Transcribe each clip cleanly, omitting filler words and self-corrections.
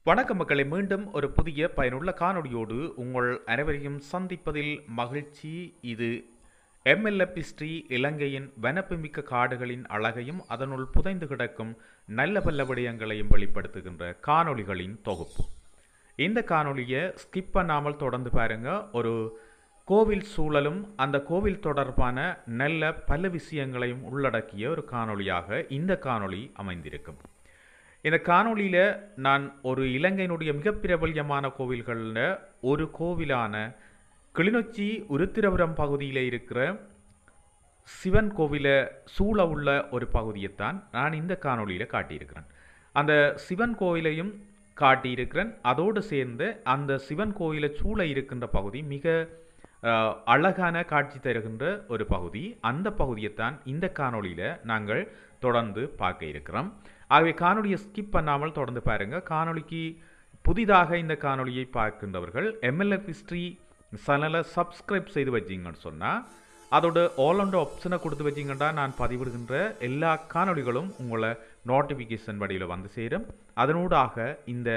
வணக்கம் மக்களை, மீண்டும் ஒரு புதிய பயனுள்ள காணொளியோடு உங்கள் அனைவரையும் சந்திப்பதில் மகிழ்ச்சி. இது எம்எல்எப் ஹிஸ்டரி, இலங்கையின் வனப்புமிக்க காடுகளின் அழகையும் அதனுள் புதைந்து கிடக்கும் நல்ல பல விடயங்களையும் வெளிப்படுத்துகின்ற காணொளிகளின் தொகுப்பு. இந்த காணொளியை ஸ்கிப் பண்ணாமல் தொடர்ந்து பாருங்க. ஒரு கோவில் சூழலும் அந்த கோவில் தொடர்பான நல்ல பல விஷயங்களையும் உள்ளடக்கிய ஒரு காணொளியாக இந்த காணொளி அமைந்திருக்கும். இந்த காணொளியில் நான் ஒரு இலங்கையினுடைய மிக பிரபல்யமான கோவில்களில் ஒரு கோவிலான கிளிநொச்சி உருத்திரபுரம் பகுதியில் இருக்கிற சிவன் கோவிலை சூழ உள்ள ஒரு பகுதியைத்தான் நான் இந்த காணொளியில் காட்டியிருக்கிறேன். அந்த சிவன் கோவிலையும் காட்டியிருக்கிறேன். அதோடு சேர்ந்து அந்த சிவன் கோவிலை சூழ இருக்கின்ற பகுதி மிக அழகான காட்சி தருகின்ற ஒரு பகுதி. அந்த பகுதியைத்தான் இந்த காணொளியில் நாங்கள் தொடர்ந்து பார்க்க இருக்கிறோம். ஆகவே காணொலியை ஸ்கிப் பண்ணாமல் தொடர்ந்து பாருங்கள். காணொலிக்கு புதிதாக இந்த காணொலியை பார்க்கின்றவர்கள் எம்எல்எப் ஹிஸ்டரி சேனலை சப்ஸ்கிரைப் செய்து வச்சிங்கன்னு சொன்னால் அதோட ஆல் ஆன் ஆப்ஷனை கொடுத்து வச்சிங்கன்னா நான் பதிவிடுகின்ற எல்லா காணொலிகளும் உங்களை நோட்டிஃபிகேஷன் வடிவில் வந்து சேரும். அதனூடாக இந்த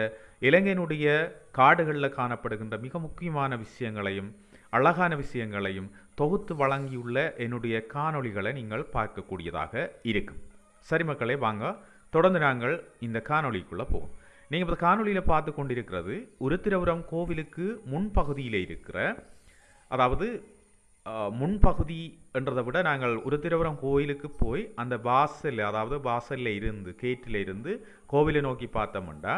இலங்கையினுடைய காடுகளில் காணப்படுகின்ற மிக முக்கியமான விஷயங்களையும் அழகான விஷயங்களையும் தொகுத்து வழங்கியுள்ள என்னுடைய காணொளிகளை நீங்கள் பார்க்கக்கூடியதாக இருக்கும். சரி மக்களே, வாங்க தொடர்ந்து நாங்கள் இந்த காணொளிக்குள்ளே போவோம். நீங்கள் இப்போ காணொளியில் பார்த்து கொண்டிருக்கிறது உருத்திரபுரம் கோவிலுக்கு முன்பகுதியில் இருக்கிற, அதாவது முன்பகுதி என்றதை விட நாங்கள் உருத்திரபுரம் கோவிலுக்கு போய் அந்த வாசல், அதாவது வாசலில் இருந்து கேட்டில் இருந்து கோவிலை நோக்கி பார்த்தோம்னா,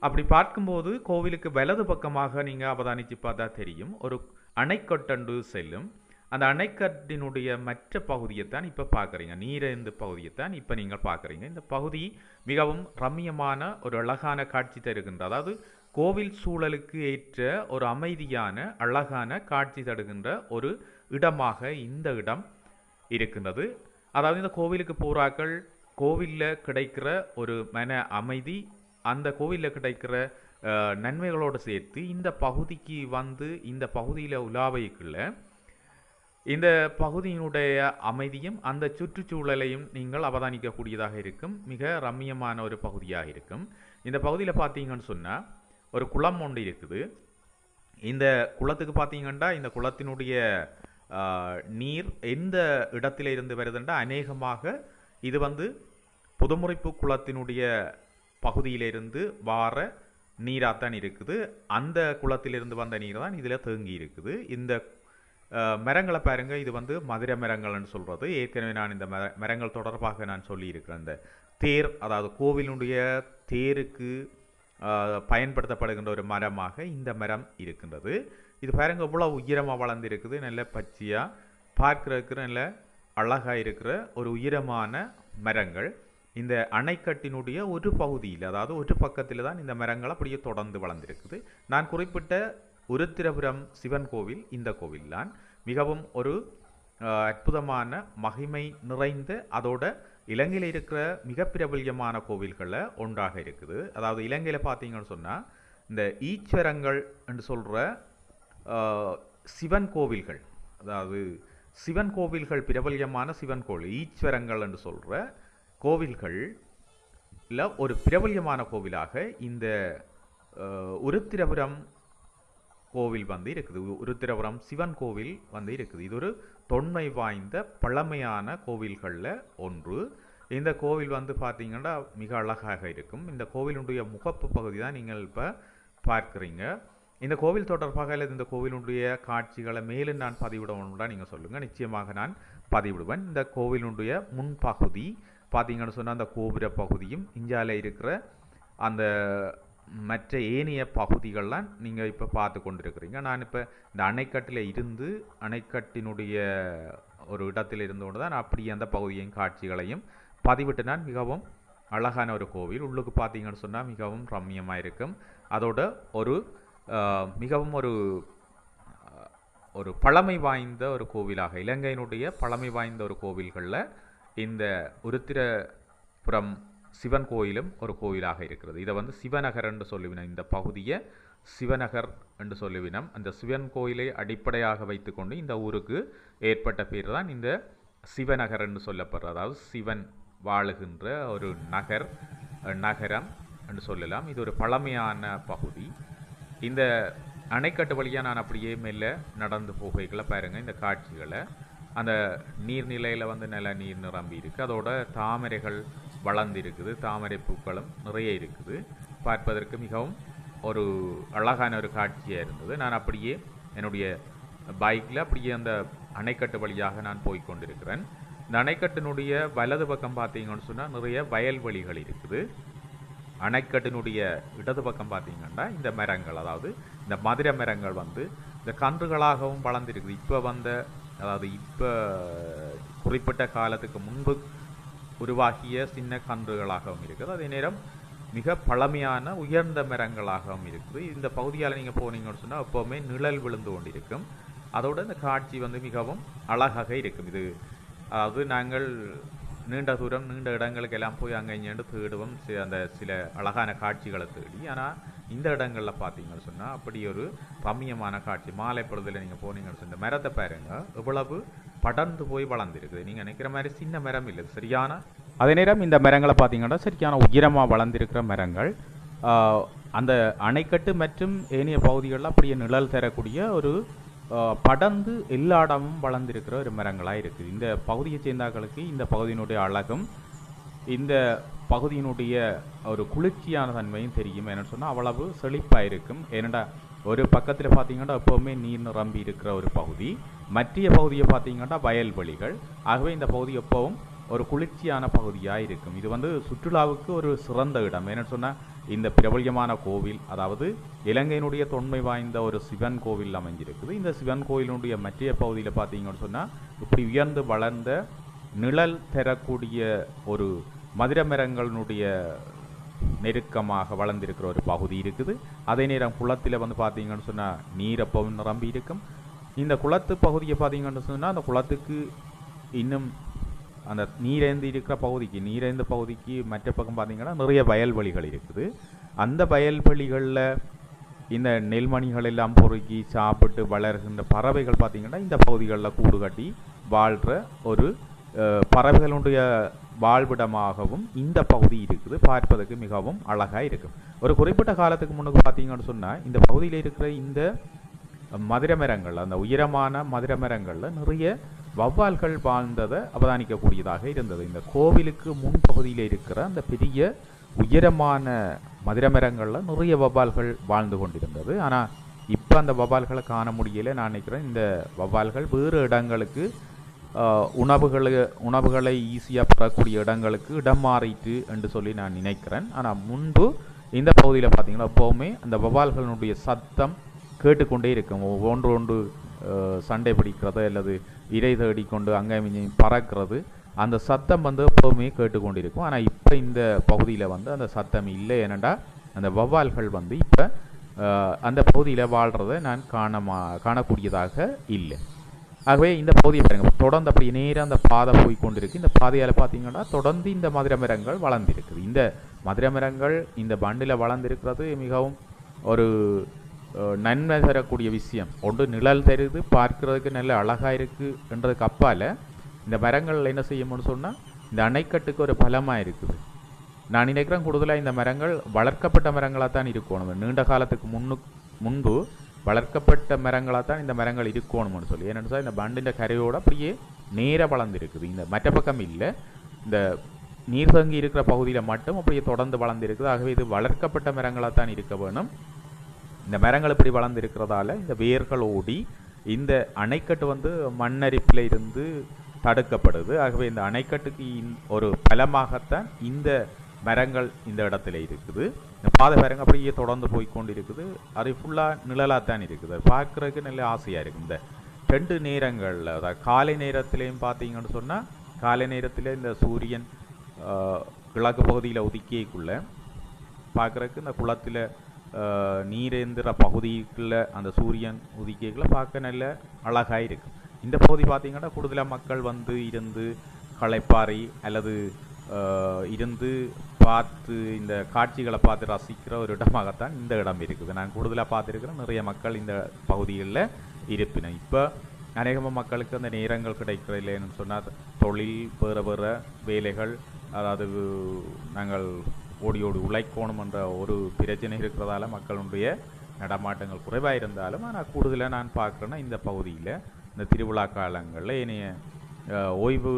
அப்படி பார்க்கும்போது கோவிலுக்கு வலது பக்கமாக நீங்கள் அவதானித்து பார்த்தா தெரியும் ஒரு அணைக்கட்டண்டு செல்லும். அந்த அணைக்கட்டினுடைய மற்ற பகுதியைத்தான் இப்போ பார்க்குறீங்க. நீரந்து பகுதியைத்தான் இப்போ நீங்கள் பார்க்குறீங்க. இந்த பகுதி மிகவும் ரம்மியமான ஒரு அழகான காட்சி தருகின்ற, அதாவது கோவில் சூழலுக்கு ஏற்ற ஒரு அமைதியான அழகான காட்சி தருகின்ற ஒரு இடமாக இந்த இடம் இருக்கின்றது. அதாவது இந்த கோவிலுக்கு போறாக்கள் கோவிலில் கிடைக்கிற ஒரு மன அமைதி, அந்த கோவிலில் கிடைக்கிற நன்மைகளோடு சேர்த்து இந்த பகுதிக்கு வந்து இந்த பகுதியில் உலாவைக்குள்ள இந்த பகுதியினுடைய அமைதியும் அந்த சுற்றுச்சூழலையும் நீங்கள் அவதானிக்கக்கூடியதாக இருக்கும். மிக ரம்மியமான ஒரு பகுதியாக இருக்கும். இந்த பகுதியில் பார்த்தீங்கன்னு சொன்னால் ஒரு குளம் ஒன்று இருக்குது. இந்த குளத்துக்கு பார்த்தீங்கன்னா இந்த குளத்தினுடைய நீர் எந்த இடத்துல இருந்து வருதுன்னா அநேகமாக இது வந்து புதுமுறைப்பு குளத்தினுடைய பகுதியிலிருந்து வார நீராகத்தான் இருக்குது. அந்த குளத்திலிருந்து வந்த நீர் தான் இதில் தேங்கி இருக்குது. இந்த மரங்களை பாருங்கள், இது வந்து மதுரை மரங்கள்னு சொல்கிறது. ஏற்கனவே நான் இந்த மரங்கள் தொடர்பாக நான் சொல்லியிருக்கிறேன். இந்த தேர், அதாவது கோவிலுடைய தேருக்கு பயன்படுத்தப்படுகின்ற ஒரு மரமாக இந்த மரம் இருக்கின்றது. இது பாருங்கள் இவ்வளோ உயரமாக வளர்ந்துருக்குது. நல்ல பச்சையாக பார்க்குறதுக்கு நல்ல அழகாக இருக்கிற ஒரு உயரமான மரங்கள் இந்த அணைக்கட்டினுடைய ஒரு பகுதியில், அதாவது ஒரு பக்கத்தில் தான் இந்த மரங்கள் அப்படியே தொடர்ந்து வளர்ந்துருக்குது. நான் குறிப்பிட்ட உருத்திரபுரம் சிவன் கோவில் இந்த கோவில் தான் மிகவும் ஒரு அற்புதமான மகிமை நிறைந்த, அதோட இலங்கையில் இருக்கிற மிக பிரபல்யமான கோவில்களில் ஒன்றாக இருக்குது. அதாவது இலங்கையில் பார்த்தீங்கன்னு சொன்னால் இந்த ஈஸ்வரங்கள் என்று சொல்கிற சிவன் கோவில்கள், அதாவது சிவன் கோவில்கள் பிரபல்யமான சிவன் கோவில் ஈஸ்வரங்கள் என்று சொல்கிற கோவில்களில் ஒரு பிரபல்யமான கோவிலாக இந்த உருத்திரபுரம் கோவில் வந்து இருக்குது. உருத்திரபுரம் சிவன் கோவில் வந்து இருக்குது. இது ஒரு தொன்மை வாய்ந்த பழமையான கோவில்களில் ஒன்று. இந்த கோவில் வந்து பார்த்தீங்கன்னா மிக அழகாக இருக்கும். இந்த கோவிலுடைய முகப்பு பகுதி தான் நீங்கள் இப்போ பார்க்குறீங்க. இந்த கோவில் தொடர்பாக அல்லது இந்த கோவிலுடைய காட்சிகளை மேலும் நான் பதிவிடணும்னா நீங்கள் சொல்லுங்கள், நிச்சயமாக நான் பதிவிடுவேன். இந்த கோவிலுடைய முன்பகுதி பார்த்தீங்கன்னு சொன்னால் அந்த கோபுர பகுதியும் இந்தியாவில் இருக்கிற அந்த மற்ற ஏனைய பகுதிகள்லாம் நீங்கள் இப்போ பார்த்து கொண்டிருக்கிறீங்க. நான் இப்போ இந்த அணைக்கட்டில் இருந்து அணைக்கட்டினுடைய ஒரு இடத்தில் இருந்து கொண்டு தான் அப்படி அந்த பகுதியின் காட்சிகளையும் பதிவிட்டு நான் மிகவும் அழகான ஒரு கோவில். உள்ளுக்கு பார்த்தீங்கன்னு சொன்னால் மிகவும் ரம்மியமாக இருக்கும். அதோட ஒரு மிகவும் ஒரு பழமை வாய்ந்த ஒரு கோவிலாக, இலங்கையினுடைய பழமை வாய்ந்த ஒரு கோவில்களில் இந்த உருத்திரபுரம் சிவன் கோயிலும் ஒரு கோயிலாக இருக்கிறது. இதை வந்து சிவநகர் என்று சொல்லுவினோம். இந்த பகுதியை சிவநகர் என்று சொல்லுவினோம். அந்த சிவன் கோயிலை அடிப்படையாக வைத்துக்கொண்டு இந்த ஊருக்கு ஏற்பட்ட பேர் தான் இந்த சிவநகர் என்று சொல்லப்படுறது. அதாவது சிவன் வாழுகின்ற ஒரு நகரம் என்று சொல்லலாம். இது ஒரு பழமையான பகுதி. இந்த அணைக்கட்டு வழியாக நான் அப்படியே மெல்ல நடந்து போகைகளை பாருங்கள் இந்த காட்சிகளை. அந்த நீர்நிலையில் வந்து நல்ல நீர் நிரம்பி இருக்குது. அதோட தாமரைகள் வளர்ந்து இருக்குது. தாமரை பூக்களும் நிறைய இருக்குது. பார்ப்பதற்கு மிகவும் ஒரு அழகான ஒரு காட்சியாக இருந்தது. நான் அப்படியே என்னுடைய பைக்கில் அப்படியே அந்த அணைக்கட்டு வழியாக நான் போய் கொண்டிருக்கிறேன். இந்த அணைக்கட்டினுடைய வலது பக்கம் பார்த்தீங்கன்னு சொன்னால் நிறைய வயல்வெளிகள் இருக்குது. அணைக்கட்டினுடைய இடது பக்கம் பார்த்தீங்கன்னா இந்த மரங்கள், அதாவது இந்த மதுரை மரங்கள் வந்து இந்த கன்றுகளாகவும் வளர்ந்துருக்குது. இப்போ குறிப்பிட்ட காலத்துக்கு முன்பு உருவாகிய சின்ன கன்றுகளாகவும் இருக்குது. அதே நேரம் மிக பழமையான உயர்ந்த மரங்களாகவும் இருக்குது. இந்த பகுதியால் நீங்கள் போனீங்கன்னு சொன்னால் எப்போவுமே நிழல் விழுந்து கொண்டிருக்கும். அதோட இந்த காட்சி வந்து மிகவும் அழகாக இருக்கும். இது அதாவது நாங்கள் நீண்ட தூரம் நீண்ட இடங்களுக்கு எல்லாம் போய் அங்கே இங்கேண்டு தேடுவோம் அந்த சில அழகான காட்சிகளை தேடி. ஆனால் இந்த இடங்களில் பார்த்தீங்கன்னு சொன்னால் அப்படி ஒரு ரம்மியமான காட்சி. மாலை பொழுதில் நீங்கள் போனீங்கன்னு சொன்ன மரத்தை பாருங்கள் எவ்வளவு படர்ந்து போய் வளர்ந்துருக்குது. நீங்கள் நினைக்கிற மாதிரி சின்ன மரம் இல்லை, சரியான. அதே நேரம் இந்த மரங்களை பார்த்தீங்கன்னா சரியான உயரமாக வளர்ந்திருக்கிற மரங்கள். அந்த அணைக்கட்டு மற்றும் ஏனைய பகுதிகளில் அப்படியே நிழல் தரக்கூடிய ஒரு படர்ந்து எல்லா இடமும் வளர்ந்திருக்கிற ஒரு மரங்களாக இருக்குது. இந்த பகுதியை சேர்ந்தாக்களுக்கு இந்த பகுதியினுடைய அழகும் இந்த பகுதியினுடைய ஒரு குளிர்ச்சியான தன்மையும் தெரியும். என்னென்னு சொன்னால் அவ்வளவு செழிப்பாக இருக்கும். ஏனெண்டா ஒரு பக்கத்தில் பார்த்தீங்கன்னா எப்போவுமே நீர் நிரம்பி இருக்கிற ஒரு பகுதி, மற்ற பகுதியை பார்த்தீங்கன்னா வயல்வெளிகள். ஆகவே இந்த பகுதி எப்பவும் ஒரு குளிர்ச்சியான பகுதியாக இருக்கும். இது வந்து சுற்றுலாவுக்கு ஒரு சிறந்த இடம். என்னென்னு சொன்னால் இந்த பிரபல்யமான கோவில், அதாவது இலங்கையினுடைய தொன்மை வாய்ந்த ஒரு சிவன் கோவில் அமைஞ்சிருக்குது. இந்த சிவன் கோவிலுடைய மற்ற பகுதியில் பார்த்தீங்கன்னு சொன்னால் இப்படி உயர்ந்து வளர்ந்த நிழல் தரக்கூடிய ஒரு மதுரை மரங்களினுடைய நெருக்கமாக வளர்ந்திருக்கிற ஒரு பகுதி இருக்குது. அதே நேரம் குளத்தில் வந்து பார்த்தீங்கன்னு சொன்னால் நீர் எப்பவும் நிரம்பி இருக்கும். இந்த குளத்து பகுதியை பார்த்தீங்கன்னு சொன்னால் அந்த குளத்துக்கு இன்னும் அந்த நீரேந்து இருக்கிற பகுதிக்கு நீரேந்த பகுதிக்கு மற்ற பக்கம் பார்த்தீங்கன்னா நிறைய வயல்வெளிகள் இருக்குது. அந்த வயல்வெளிகளில் இந்த நெல்மணிகள் எல்லாம் பொறுக்கி சாப்பிட்டு வளர்கின்ற பறவைகள் பார்த்தீங்கன்னா இந்த பகுதிகளில் கூடு கட்டி வாழ்கிற ஒரு பறவைகளுடைய வாழ்விடமாகவும் இந்த பகுதி இருக்குது. பார்ப்பதற்கு மிகவும் அழகாக இருக்கும். ஒரு குறிப்பிட்ட காலத்துக்கு முன்னுக்கு பார்த்தீங்கன்னு சொன்னால் இந்த பகுதியில் இருக்கிற இந்த மதுரை மரங்கள், அந்த உயரமான மதுரை மரங்களில் நிறைய வௌவால்கள் வாழ்ந்ததை அவதானிக்கக்கூடியதாக இருந்தது. இந்த கோவிலுக்கு முன்பகுதியில் இருக்கிற அந்த பெரிய உயரமான மதுரை மரங்களில் நிறைய வௌவால்கள் வாழ்ந்து கொண்டிருந்தது. ஆனால் இப்போ அந்த வௌவால்களை காண முடியலை. நான் நினைக்கிறேன் இந்த வௌவால்கள் வேறு இடங்களுக்கு உணவுகளை ஈஸியாக பெறக்கூடிய இடங்களுக்கு இடம் மாறிட்டு என்று சொல்லி நான் நினைக்கிறேன். ஆனால் முன்பு இந்த பகுதியில் பார்த்தீங்கன்னா எப்போவுமே அந்த வௌவால்களுடைய சத்தம் கேட்டுக்கொண்டே இருக்கும். ஒன்று சண்டை பிடிக்கிறது அல்லது இறை தேடிக்கொண்டு அங்கே பறக்கிறது, அந்த சத்தம் வந்து எப்போவுமே கேட்டுக்கொண்டிருக்கும். ஆனால் இப்போ இந்த பகுதியில் வந்து அந்த சத்தம் இல்லை. ஏனெண்டா அந்த வௌவால்கள் வந்து இப்போ அந்த பகுதியில் வாழ்கிறத நான் காணக்கூடியதாக இல்லை. ஆகவே இந்த பகுதியை பாருங்க, தொடர்ந்து அப்படி நேராக அந்த பாதை போய் கொண்டிருக்கு. இந்த பாதையால் பார்த்தீங்கன்னா தொடர்ந்து இந்த மதுரை மரங்கள் வளர்ந்துருக்குது. இந்த மதுரை மரங்கள் இந்த பண்டில் வளர்ந்துருக்கிறது மிகவும் ஒரு நன்மை தரக்கூடிய விஷயம். ஒன்று நிழல் தருது, பார்க்கறதுக்கு நல்ல அழகாக இருக்குது என்றதுக்கு அப்பால் இந்த மரங்கள் என்ன செய்யணும்னு சொன்னால் இந்த அணைக்கட்டுக்கு ஒரு பலமாக இருக்குது. நான் நினைக்கிறேன் கூடுதலாக இந்த மரங்கள் வளர்க்கப்பட்ட மரங்களாக தான் இருக்கணும். நீண்ட காலத்துக்கு முன்பு வளர்க்கப்பட்ட மரங்களாக தான் இந்த மரங்கள் இருக்கணும்னு சொல்லி. ஏன்னு சொன்னால் இந்த பண்டின் கரையோடு அப்படியே நேராக வளர்ந்துருக்குது. இந்த மற்ற பக்கம் இல்லை, இந்த நீர் தங்கி இருக்கிற பகுதியில் மட்டும் அப்படியே தொடர்ந்து வளர்ந்துருக்குது. ஆகவே இது வளர்க்கப்பட்ட மரங்களாக தான் இருக்க வேணும். இந்த மரங்கள் இப்படி வளர்ந்துருக்கிறதால இந்த வேர்கள் ஓடி இந்த அணைக்கட்டு வந்து மண்ணரிப்பில் இருந்து தடுக்கப்படுது. ஆகவே இந்த அணைக்கட்டுக்கு ஒரு பலமாகத்தான் இந்த மரங்கள் இந்த இடத்துல இருக்குது. இந்த பாதை பாருங்க அப்படியே தொடர்ந்து போய்கொண்டு இருக்குது. அது ஃபுல்லாக நிழலாக தான் இருக்குது. பார்க்குறதுக்கு நல்ல ஆசையாக இருக்குது. இந்த 2 நேரங்களில், அதாவது காலை நேரத்துலேயும் பார்த்தீங்கன்னு சொன்னால் காலை நேரத்தில் இந்த சூரியன் கிழக்கு பகுதியில் உதிக்கைக்குள்ளே பார்க்குறதுக்கு இந்த குளத்தில் நீரேந்திர பகுதிக்குள்ளே அந்த சூரியன் உதிக்கைக்குள்ளே பார்க்க நல்ல அழகாக இருக்கும். இந்த பகுதி பார்த்திங்கன்னா கூடுதலாக மக்கள் வந்து இருந்து களைப்பாறை அல்லது இருந்து பார்த்து இந்த காட்சிகளை பார்த்து ரசிக்கிற ஒரு இடமாகத்தான் இந்த இடம் இருக்குது. நான் கூடுதலாக பார்த்துருக்கிறேன். நிறைய மக்கள் இந்த பகுதிகளில் இருப்பினேன். இப்போ அநேகமாக மக்களுக்கு அந்த நேரங்கள் கிடைக்கிற இல்லைன்னு சொன்னால் தொழில் வேறு வேறு வேலைகள், அதாவது நாங்கள் ஓடி ஓடி உழைக்கணும் என்ற ஒரு பிரச்சனை இருக்கிறதால மக்களுடைய நடமாட்டங்கள் குறைவாக இருந்தாலும், ஆனால் கூடுதலாக நான் பார்க்குறேன்னா இந்த பகுதியில் இந்த திருவிழா காலங்களில் இனிய ஓய்வு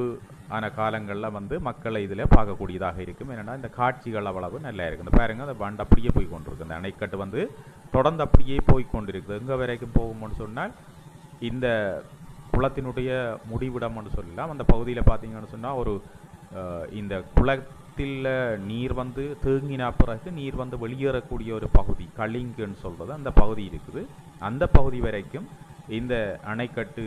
ஆன காலங்களில் வந்து மக்களை இதில் பார்க்கக்கூடியதாக இருக்கும். ஏன்னா இந்த காட்சிகள் அவ்வளவு நல்லா இருக்குது. இந்த பாருங்க, அந்த பண்ட் அப்படியே போய் கொண்டிருக்கு. இந்த அணைக்கட்டு வந்து தொடர்ந்து அப்படியே போய் கொண்டிருக்குது. எங்கே வரைக்கும் போகும்னு சொன்னால் இந்த குளத்தினுடைய முடிவிடம்னு சொல்லலாம். அந்த பகுதியில் பார்த்தீங்கன்னு சொன்னால் ஒரு இந்த குளத்தில் நீர் வந்து தேங்கின பிறகு நீர் வந்து வெளியேறக்கூடிய ஒரு பகுதி கலிங்குன்னு சொல்கிறது, அந்த பகுதி இருக்குது. அந்த பகுதி வரைக்கும் இந்த அணைக்கட்டு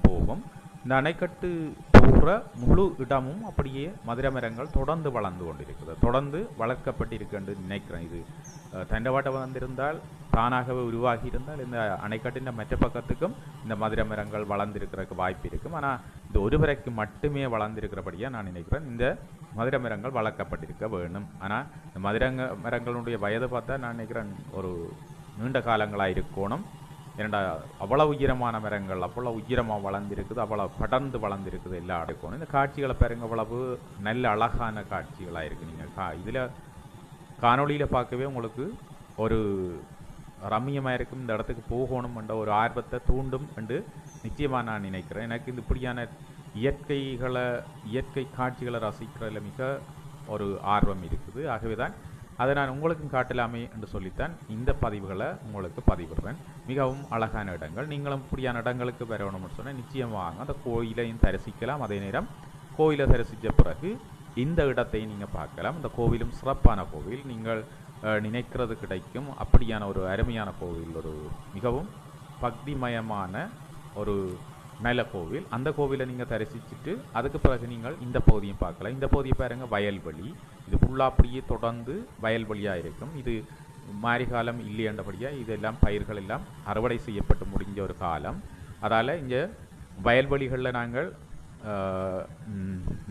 போகும். இந்த அணைக்கட்டு போகிற முழு இடமும் அப்படியே மதுரை மரங்கள் தொடர்ந்து வளர்ந்து கொண்டிருக்குது, தொடர்ந்து வளர்க்கப்பட்டிருக்கு என்று நினைக்கிறேன். இது தண்டவாட்டம் வந்திருந்தால், தானாகவே உருவாகி இருந்தால் இந்த அணைக்கட்டின் மற்ற பக்கத்துக்கும் இந்த மதுரை மரங்கள் வளர்ந்திருக்கிறதுக்கு வாய்ப்பு இருக்கும். ஆனால் இந்த ஒருவரைக்கு மட்டுமே வளர்ந்திருக்கிறபடியாக நான் நினைக்கிறேன் இந்த மதுரை மரங்கள் வளர்க்கப்பட்டிருக்க வேணும். ஆனால் இந்த மதுரை மரங்களுடைய வயது பார்த்தா நான் நினைக்கிறேன் ஒரு நீண்ட காலங்களாக இருக்கணும். ஏன்னா அவ்வளவு உயரமான மரங்கள் அவ்வளவு உயரமாக வளர்ந்துருக்குது, அவ்வளவு படர்ந்து வளர்ந்துருக்குது எல்லா இடக்கும். இந்த காட்சிகளை பாருங்க, அவ்வளவு நல்ல அழகான காட்சிகளாக இருக்குது. நீங்கள் இதில் காணொலியில் பார்க்கவே உங்களுக்கு ஒரு ரம்மியமாக இருக்கும். இந்த இடத்துக்கு போகணும் என்ற ஒரு ஆர்வத்தை தூண்டும் என்று நிச்சயமாக நான் நினைக்கிறேன். எனக்கு இந்த இப்படியான இயற்கை காட்சிகளை ரசிக்கிறதுல மிக ஒரு ஆர்வம் இருக்குது. ஆகவே தான் அதை நான் உங்களுக்கும் காட்டலாமே என்று சொல்லித்தான் இந்த பதிவுகளை உங்களுக்கு பதிவிடுறேன். மிகவும் அழகான இடங்கள். நீங்களும் இப்படியான இடங்களுக்கு வரணும்னு சொன்னால் நிச்சயமாக அந்த கோயிலையும் தரிசிக்கலாம். அதே நேரம் கோயிலை தரிசித்த பிறகு இந்த இடத்தை நீங்கள் பார்க்கலாம். இந்த கோவிலும் சிறப்பான கோவில், நீங்கள் நினைக்கிறது கிடைக்கும் அப்படியான ஒரு அருமையான கோவில், ஒரு மிகவும் பக்திமயமான ஒரு நல்ல கோவில். அந்த கோவிலை நீங்கள் தரிசிச்சுட்டு அதுக்கு பிறகு நீங்கள் இந்த பகுதியும் பார்க்கலாம். இந்த பகுதியை பாருங்கள், வயல்வெளி. இது ஃபுல்லாக அப்படியே தொடர்ந்து வயல்வெளியாக இருக்கும். இது மாரிகாலம் இல்லையண்டபடியாக இதெல்லாம் பயிர்கள் எல்லாம் அறுவடை செய்யப்பட்டு முடிஞ்ச ஒரு காலம். அதால் இங்கே வயல்வெளிகளில் நாங்கள்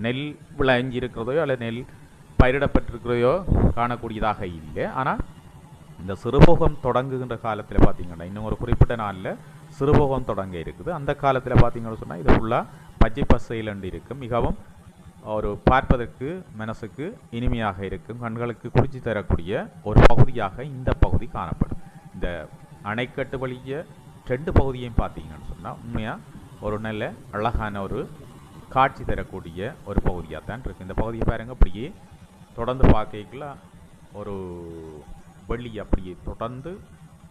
நெல் விளைஞ்சிருக்கிறதையோ அல்லது நெல் பயிரிடப்பட்டிருக்கிறதையோ காணக்கூடியதாக இல்லை. ஆனால் இந்த சிறுபோகம் தொடங்குகின்ற காலத்தில் பார்த்தீங்கன்னா இன்னும் ஒரு குறிப்பிட்ட நாளில் சிறுபோகம் தொடங்க இருக்குது. அந்த காலத்தில் பார்த்தீங்கன்னு சொன்னால் இது ஃபுல்லாக பச்சை பசையிலண்டு இருக்கும். மிகவும் ஒரு பார்ப்பதற்கு மனசுக்கு இனிமையாக இருக்கும், கண்களுக்கு குளிர்ச்சி தரக்கூடிய ஒரு பகுதியாக இந்த பகுதி காணப்படும். இந்த அணைக்கட்டு வழிய ரெண்டு பகுதியையும் பார்த்தீங்கன்னு சொன்னால் உண்மையாக ஒரு நல்ல அழகான ஒரு காட்சி தரக்கூடிய ஒரு பகுதியாக தான் இருக்குது. இந்த பகுதியை பாருங்கள், அப்படியே தொடர்ந்து பார்க்கலாம் ஒரு வெளி அப்படியே தொடர்ந்து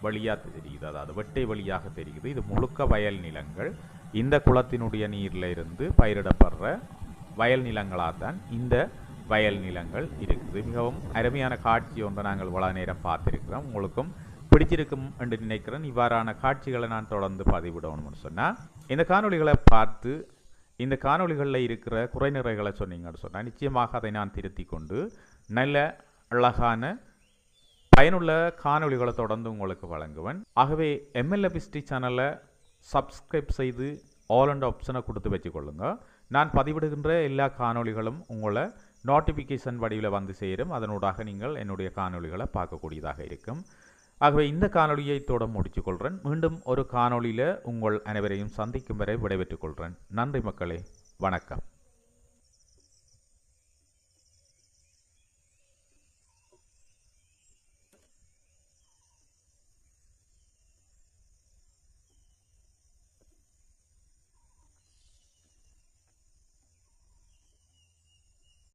வழியாக தெரியுது, அதாவது வெட்டை வழியாக தெரியுது. இது முழுக்க வயல் நிலங்கள். இந்த குளத்தினுடைய நீரில் இருந்து பயிரிடப்படுற வயல் நிலங்களாக தான் இந்த வயல் நிலங்கள் இருக்குது. மிகவும் அருமையான காட்சி ஒன்றை நாங்கள் இவ்வளோ நேரம் பார்த்துருக்கிறோம். உங்களுக்கும் பிடிச்சிருக்கும் என்று நினைக்கிறேன். இவ்வாறான காட்சிகளை நான் தொடர்ந்து பதிவிடணும்னு சொன்னால் இந்த காணொலிகளை பார்த்து இந்த காணொலிகளில் இருக்கிற குறைநிறைகளை சொன்னீங்கன்னு சொன்னால் நிச்சயமாக அதை நான் திருத்தி கொண்டு நல்ல அழகான பயனுள்ள காணொலிகளை தொடர்ந்து உங்களுக்கு வழங்குவேன். ஆகவே எம்எல்ஏ ஹிஸ்டரி சேனலை சப்ஸ்கிரைப் செய்து ஆல் அண்ட் ஆப்ஷனை கொடுத்து வச்சுக்கொள்ளுங்க. நான் பதிவிடுகின்ற எல்லா காணொலிகளும் உங்களை நோட்டிஃபிகேஷன் வடிவில் வந்து சேரும். அதனூடாக நீங்கள் என்னுடைய காணொலிகளை பார்க்கக்கூடியதாக இருக்கும். ஆகவே இந்த காணொலியை இதோட முடித்துக்கொள்கிறேன். மீண்டும் ஒரு காணொலியில் உங்கள் அனைவரையும் சந்திக்கும் வரை விடைபெற்றுக் கொள்கிறேன். நன்றி மக்களே, வணக்கம்.